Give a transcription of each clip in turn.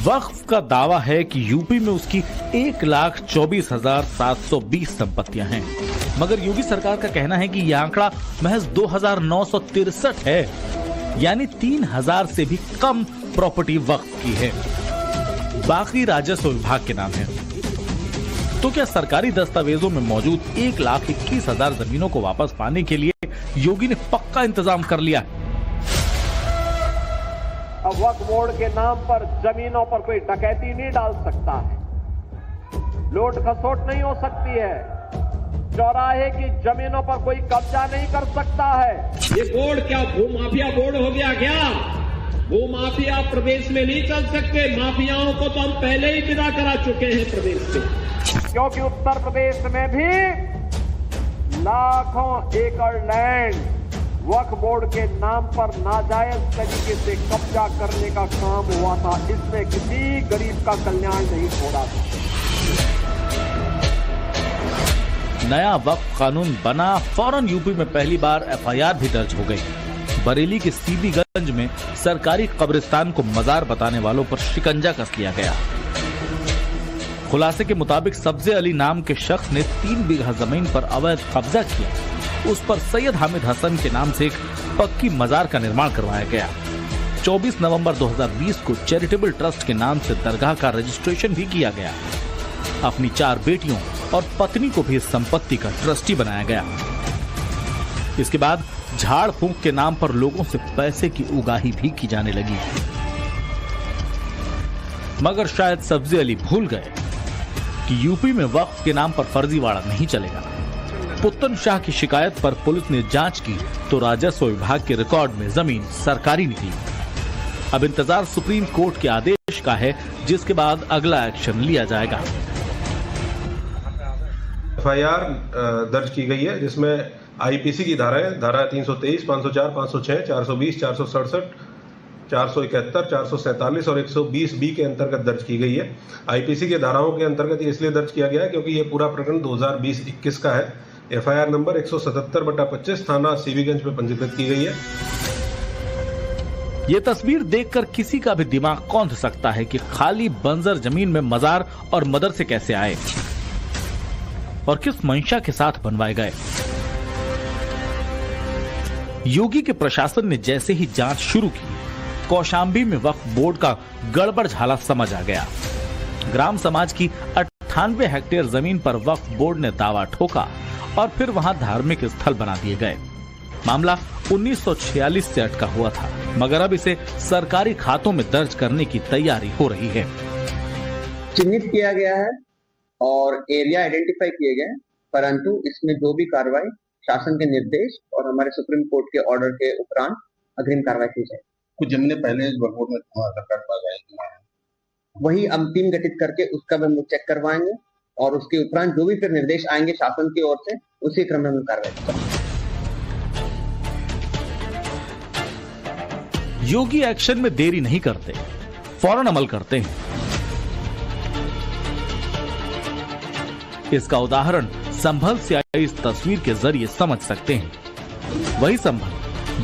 वक्फ का दावा है कि यूपी में उसकी 1,24,720 संपत्तियां हैं, मगर योगी सरकार का कहना है कि यह आंकड़ा महज 2,963 है, यानी 3,000 से भी कम प्रॉपर्टी वक्फ की है। बाकी राजस्व विभाग के नाम है। तो क्या सरकारी दस्तावेजों में मौजूद 1,21,000 जमीनों को वापस पाने के लिए योगी ने पक्का इंतजाम कर लिया? अब वक्फ बोर्ड के नाम पर जमीनों पर कोई डकैती नहीं डाल सकता है, लूट खसोट नहीं हो सकती है, चौराहे की जमीनों पर कोई कब्जा नहीं कर सकता है। ये बोर्ड क्या भूमाफिया बोर्ड हो गया क्या? भूमाफिया प्रदेश में नहीं चल सकते। माफियाओं को तो हम पहले ही विदा करा चुके हैं प्रदेश से, क्योंकि उत्तर प्रदेश में भी लाखों एकड़ लैंड वक्फ बोर्ड के नाम पर नाजायज तरीके से कब्जा करने का काम हुआ था। इसमें किसी गरीब का कल्याण नहीं हो रहा था। नया वक्फ कानून बना, फौरन यूपी में पहली बार एफआईआर भी दर्ज हो गई। बरेली के सीबीगंज में सरकारी कब्रिस्तान को मजार बताने वालों पर शिकंजा कस लिया गया। खुलासे के मुताबिक सब्जे अली नाम के शख्स ने 3 बीघा जमीन पर अवैध कब्जा किया। उस पर सैयद हामिद हसन के नाम से एक पक्की मजार का निर्माण करवाया गया। 24 नवंबर 2020 को चैरिटेबल ट्रस्ट के नाम से दरगाह का रजिस्ट्रेशन भी किया गया। अपनी 4 बेटियों और पत्नी को भी इस संपत्ति का ट्रस्टी बनाया गया। इसके बाद झाड़ फूंक के नाम पर लोगों से पैसे की उगाही भी की जाने लगी। मगर शायद सब्जे अली भूल गए कि यूपी में वक्फ के नाम पर फर्जीवाड़ा नहीं चलेगा। पुत्तन शाह की शिकायत पर पुलिस ने जांच की तो राजस्व विभाग के रिकॉर्ड में जमीन सरकारी निकली। अब इंतजार सुप्रीम कोर्ट के आदेश का है, जिसके बाद अगला एक्शन लिया जाएगा। एफआईआर दर्ज की गई है, जिसमें आईपीसी की धारा 323, 504, 506, 420, 467, 471, 447 और 120 बी के अंतर्गत दर्ज की गई है। आईपीसी के धाराओं के अंतर्गत ये इसलिए दर्ज किया गया है क्योंकि ये पूरा प्रकरण 2020-21 का है। एफआईआर नंबर 177/25 थाना सीबीगंज में पंजीकृत की गई है। ये तस्वीर देखकर किसी का भी दिमाग कौंध सकता है कि खाली बंजर जमीन में मजार और मदरसे कैसे आए और किस मंशा के साथ बनवाए गए। योगी के प्रशासन ने जैसे ही जांच शुरू की, कौशाम्बी में वक्फ बोर्ड का गड़बड़ झाला समझ आ गया। ग्राम समाज की 98 हेक्टेयर जमीन पर वक्फ बोर्ड ने दावा ठोका और फिर वहां धार्मिक स्थल बना दिए गए। मामला 1946 से अटका हुआ था, मगर अब इसे सरकारी खातों में दर्ज करने की तैयारी हो रही है। चिन्हित किया गया है और एरिया आइडेंटिफाई किए गए, परंतु इसमें जो भी कार्रवाई शासन के निर्देश और हमारे सुप्रीम कोर्ट के ऑर्डर के उपरांत अग्रिम कार्रवाई की जाए। कुछ जमीनें पहले वक्फ बोर्ड में सरकार पास आई, वही हम टीम गठित करके उसका भी हम चेक करवाएंगे और उसके उपरांत जो भी फिर निर्देश आएंगे शासन की ओर से, उसी क्रम में हम कार्रवाई करेंगे। योगी एक्शन में देरी नहीं करते, फौरन अमल करते हैं। इसका उदाहरण संभल से आई इस तस्वीर के जरिए समझ सकते हैं। वही संभल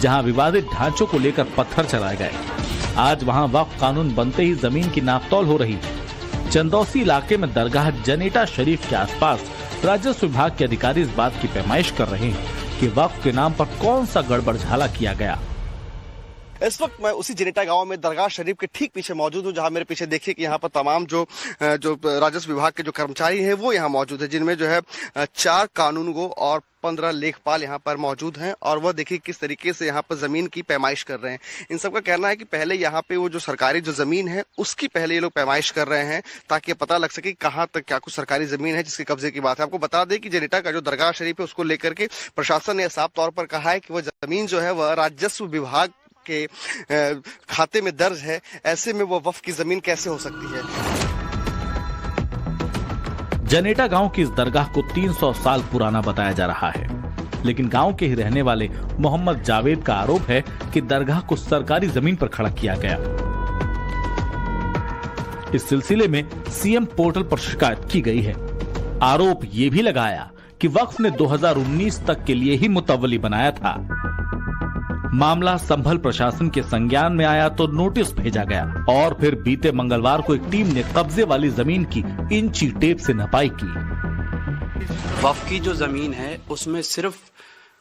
जहां विवादित ढांचों को लेकर पत्थर चलाए गए, आज वहां वक्फ कानून बनते ही जमीन की नापतोल हो रही है। चंदौसी इलाके में दरगाह जनेटा शरीफ के आसपास राजस्व विभाग के अधिकारी इस बात की पैमाइश कर रहे हैं कि वक्फ के नाम पर कौन सा गड़बड़ झाला किया गया। इस वक्त मैं उसी जनेटा गांव में दरगाह शरीफ के ठीक पीछे मौजूद हूं, जहां मेरे पीछे देखिए कि यहाँ पर तमाम जो राजस्व विभाग के जो कर्मचारी हैं वो यहाँ मौजूद है, जिनमें जो है 4 कानूनगो और 15 लेखपाल यहाँ पर मौजूद हैं। और वह देखिए किस तरीके से यहाँ पर जमीन की पैमाइश कर रहे हैं। इन सबका कहना है कि पहले यहाँ पे वो जो सरकारी जो जमीन है उसकी पहले ये लोग पैमाइश कर रहे हैं, ताकि पता लग सके कहाँ तक क्या कुछ सरकारी जमीन है जिसके कब्जे की बात है। आपको बता दें कि जनेटा का जो दरगाह शरीफ है उसको लेकर के प्रशासन ने साफ तौर पर कहा है कि वह जमीन जो है वह राजस्व विभाग के खाते में दर्ज है। ऐसे में वो वक्फ की जमीन कैसे हो सकती है। जनेटा गांव की इस दरगाह को 300 साल पुराना बताया जा रहा है, लेकिन गांव के ही रहने वाले मोहम्मद जावेद का आरोप है कि दरगाह को सरकारी जमीन पर खड़ा किया गया। इस सिलसिले में सीएम पोर्टल पर शिकायत की गई है। आरोप ये भी लगाया कि वक्फ ने 2019 तक के लिए ही मुतव्वली बनाया था। मामला संभल प्रशासन के संज्ञान में आया तो नोटिस भेजा गया और फिर बीते मंगलवार को एक टीम ने कब्जे वाली जमीन की इंची टेप से नपाई की। वक्फ की जो जमीन है उसमें सिर्फ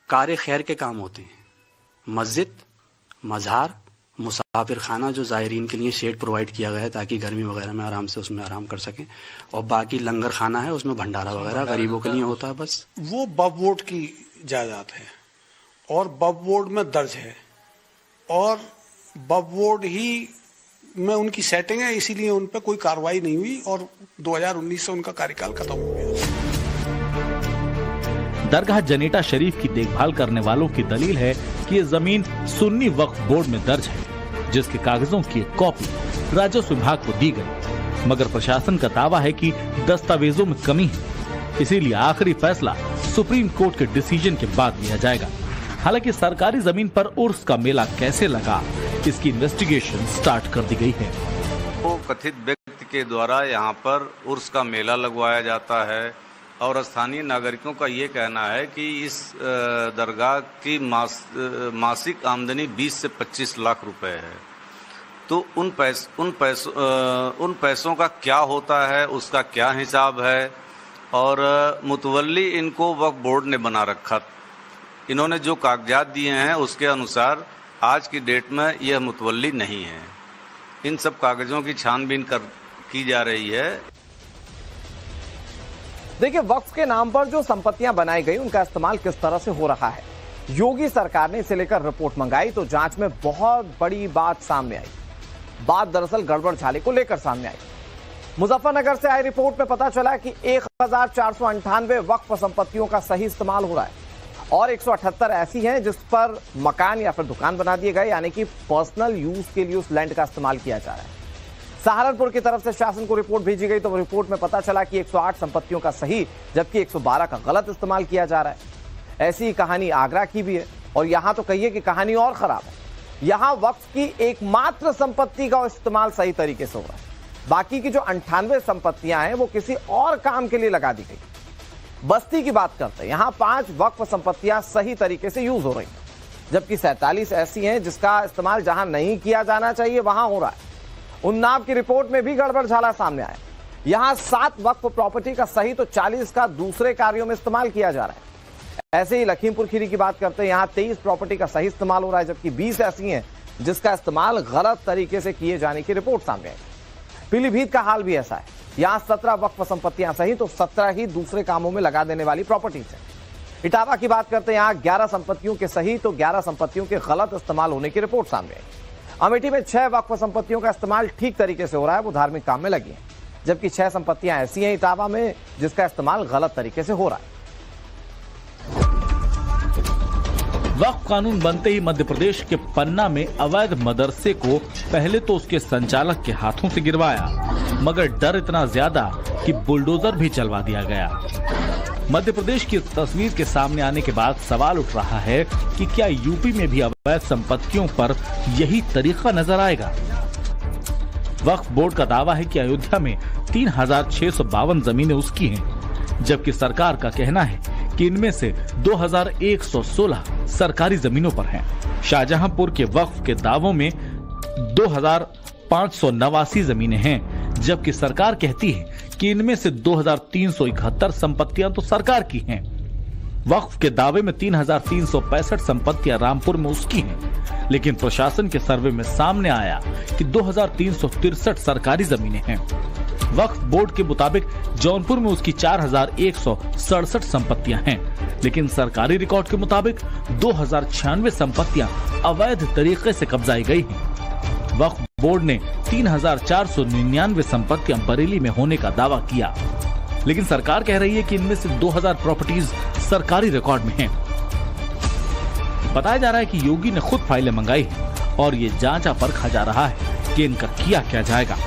कार खैर के काम होते हैं। मस्जिद, मज़ार, मुसाफिर खाना जो ज़ायरीन के लिए शेड प्रोवाइड किया गया है ताकि गर्मी वगैरह में आराम से उसमें आराम कर सकें, और बाकी लंगर खाना है उसमें भंडारा वगैरह गरीबों के लिए होता है। बस वो वक्फ बोर्ड की जायदाद है और वक्फ बोर्ड में दर्ज है और वक्फ बोर्ड ही में उनकी सेटिंग है, इसीलिए उन पर कोई कार्रवाई नहीं हुई और 2019 से उनका कार्यकाल खत्म हो गया। दरगाह जनेटा शरीफ की देखभाल करने वालों की दलील है कि ये जमीन सुन्नी वक्फ बोर्ड में दर्ज है, जिसके कागजों की एक कॉपी राजस्व विभाग को दी गई, मगर प्रशासन का दावा है कि दस्तावेजों में कमी है, इसीलिए आखिरी फैसला सुप्रीम कोर्ट के डिसीजन के बाद लिया जाएगा। हालांकि सरकारी जमीन पर उर्स का मेला कैसे लगा, इसकी इन्वेस्टिगेशन स्टार्ट कर दी गई है। वो कथित व्यक्ति के द्वारा यहाँ पर उर्स का मेला लगवाया जाता है और स्थानीय नागरिकों का ये कहना है कि इस दरगाह की मासिक आमदनी 20 से 25 लाख रुपए है। तो उन पैसों का क्या होता है, उसका क्या हिसाब है, और मुतवल्ली इनको वक्फ बोर्ड ने बना रखा। इन्होंने जो कागजात दिए हैं उसके अनुसार आज की डेट में यह मुतवल्ली नहीं है। इन सब कागजों की छानबीन की जा रही है। देखिए, वक्फ के नाम पर जो संपत्तियां बनाई गई उनका इस्तेमाल किस तरह से हो रहा है। योगी सरकार ने इसे लेकर रिपोर्ट मंगाई तो जांच में बहुत बड़ी बात सामने आई। बात दरअसल गड़बड़ झाले को लेकर सामने आई। मुजफ्फरनगर से आई रिपोर्ट में पता चला कि 1498 वक्फ संपत्तियों का सही इस्तेमाल हो रहा है और 178 ऐसी हैं जिस पर मकान या फिर दुकान बना दिए गए, यानी कि पर्सनल यूज के लिए उस लैंड का इस्तेमाल किया जा रहा है। सहारनपुर की तरफ से शासन को रिपोर्ट भेजी गई तो रिपोर्ट में पता चला कि 108 संपत्तियों का सही जबकि 112 का गलत इस्तेमाल किया जा रहा है। ऐसी कहानी आगरा की भी है और यहां तो कहिए कि कहानी और खराब है। यहां वक्फ की एकमात्र संपत्ति का इस्तेमाल सही तरीके से हो रहा है, बाकी की जो 98 संपत्तियां हैं वो किसी और काम के लिए लगा दी गई। बस्ती की बात करते हैं, यहां 5 वक्फ संपत्तियां सही तरीके से यूज हो रही हैं, जबकि 47 ऐसी हैं जिसका इस्तेमाल जहां नहीं किया जाना चाहिए वहां हो रहा है। उन्नाव की रिपोर्ट में भी गड़बड़ झाला सामने आया। यहां 7 वक्फ प्रॉपर्टी का सही तो 40 का दूसरे कार्यों में इस्तेमाल किया जा रहा है। ऐसे ही लखीमपुर खीरी की बात करते हैं, यहां 23 प्रॉपर्टी का सही इस्तेमाल हो रहा है जबकि 20 ऐसी हैं जिसका इस्तेमाल गलत तरीके से किए जाने की रिपोर्ट सामने आई। पीलीभीत का हाल भी ऐसा है, यहां 17 वक्फ संपत्तियां सही तो 17 ही दूसरे कामों में लगा देने वाली प्रॉपर्टीज है। इटावा की बात करते हैं, यहां 11 संपत्तियों के सही तो 11 संपत्तियों के गलत इस्तेमाल होने की रिपोर्ट सामने आई। अमेठी में 6 वक्फ संपत्तियों का इस्तेमाल ठीक तरीके से हो रहा है, वो धार्मिक काम में लगी हैं, जबकि 6 संपत्तियां ऐसी हैं इटावा में जिसका इस्तेमाल गलत तरीके से हो रहा है। वक्फ कानून बनते ही मध्य प्रदेश के पन्ना में अवैध मदरसे को पहले तो उसके संचालक के हाथों से गिरवाया, मगर डर इतना ज्यादा कि बुलडोजर भी चलवा दिया गया। मध्य प्रदेश की तस्वीर के सामने आने के बाद सवाल उठ रहा है कि क्या यूपी में भी अवैध संपत्तियों पर यही तरीका नजर आएगा। वक्फ बोर्ड का दावा है कि अयोध्या में 3652 जमीनें उसकी हैं, जबकि सरकार का कहना है कि इनमें से 2116 सरकारी जमीनों पर हैं। शाहजहांपुर के वक्फ के दावों में 2589 जमीनें हैं, जबकि सरकार कहती है कि इनमें से 2371 संपत्तियां तो सरकार की हैं। वक्फ के दावे में 3365 संपत्तियां रामपुर में उसकी हैं, लेकिन प्रशासन के सर्वे में सामने आया कि 2363 सरकारी जमीनें हैं। वक्फ बोर्ड के मुताबिक जौनपुर में उसकी 4167 संपत्तियां हैं, लेकिन सरकारी रिकॉर्ड के मुताबिक 2096 संपत्तियां अवैध तरीके से कब्जाई गई हैं। वक्फ बोर्ड ने 3499 संपत्तियां बरेली में होने का दावा किया, लेकिन सरकार कह रही है कि इनमें से 2000 प्रॉपर्टीज सरकारी रिकॉर्ड में हैं। बताया जा रहा है कि योगी ने खुद फाइलें मंगाई हैं और ये जांचा परखा जा रहा है कि इनका किया क्या जाएगा।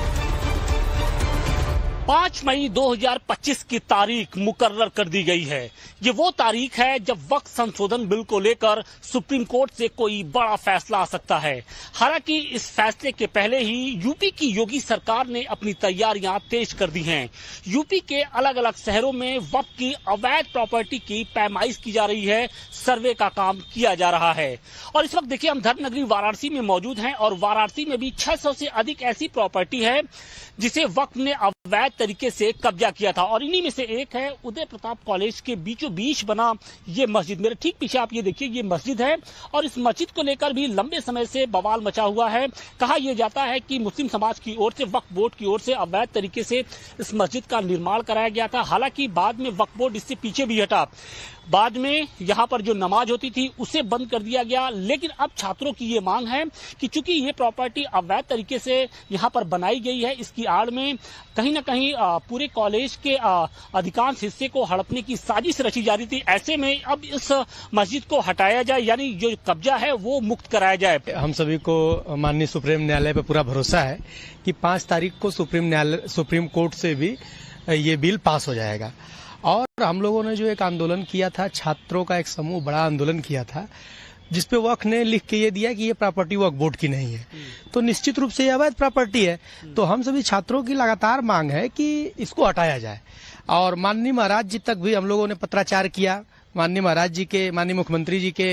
5 मई 2025 की तारीख मुकर्रर कर दी गई है। ये वो तारीख है जब वक्त संशोधन बिल को लेकर सुप्रीम कोर्ट से कोई बड़ा फैसला आ सकता है। हालांकि इस फैसले के पहले ही यूपी की योगी सरकार ने अपनी तैयारियां तेज कर दी हैं। यूपी के अलग अलग शहरों में वक्त की अवैध प्रॉपर्टी की पैमाइश की जा रही है, सर्वे का काम किया जा रहा है। और इस वक्त देखिए हम धर्मनगरी वाराणसी में मौजूद हैं और वाराणसी में भी 600 से अधिक ऐसी प्रॉपर्टी है जिसे वक्त ने अवैध तरीके से कब्जा किया था। और इन्हीं में से एक है उदय प्रताप कॉलेज के बीचों बीच बना ये मस्जिद। मेरे ठीक पीछे आप ये देखिए, ये मस्जिद है और इस मस्जिद को लेकर भी लंबे समय से बवाल मचा हुआ है। कहा यह जाता है कि मुस्लिम समाज की ओर से, वक्फ बोर्ड की ओर से अवैध तरीके से इस मस्जिद का निर्माण कराया गया था। हालांकि बाद में वक्फ बोर्ड इससे पीछे भी हटा। बाद में यहाँ पर जो नमाज होती थी उसे बंद कर दिया गया। लेकिन अब छात्रों की ये मांग है कि चूंकि ये प्रॉपर्टी अवैध तरीके से यहाँ पर बनाई गई है, इसकी आड़ में कहीं ना कहीं पूरे कॉलेज के अधिकांश हिस्से को हड़पने की साजिश रची जा रही थी। ऐसे में अब इस मस्जिद को हटाया जाए, यानी जो कब्जा है वो मुक्त कराया जाए। हम सभी को माननीय सुप्रीम न्यायालय पर पूरा भरोसा है कि 5 तारीख को सुप्रीम कोर्ट से भी ये बिल पास हो जाएगा। और हम लोगों ने जो एक आंदोलन किया था, छात्रों का एक समूह बड़ा आंदोलन किया था, जिसपे वक्फ ने लिख के ये दिया कि ये प्रॉपर्टी वक्फ बोर्ड की नहीं है, तो निश्चित रूप से ये अवैध प्रॉपर्टी है। तो हम सभी छात्रों की लगातार मांग है कि इसको हटाया जाए। और माननीय महाराज जी तक भी हम लोगों ने पत्राचार किया। माननीय महाराज जी के, माननीय मुख्यमंत्री जी के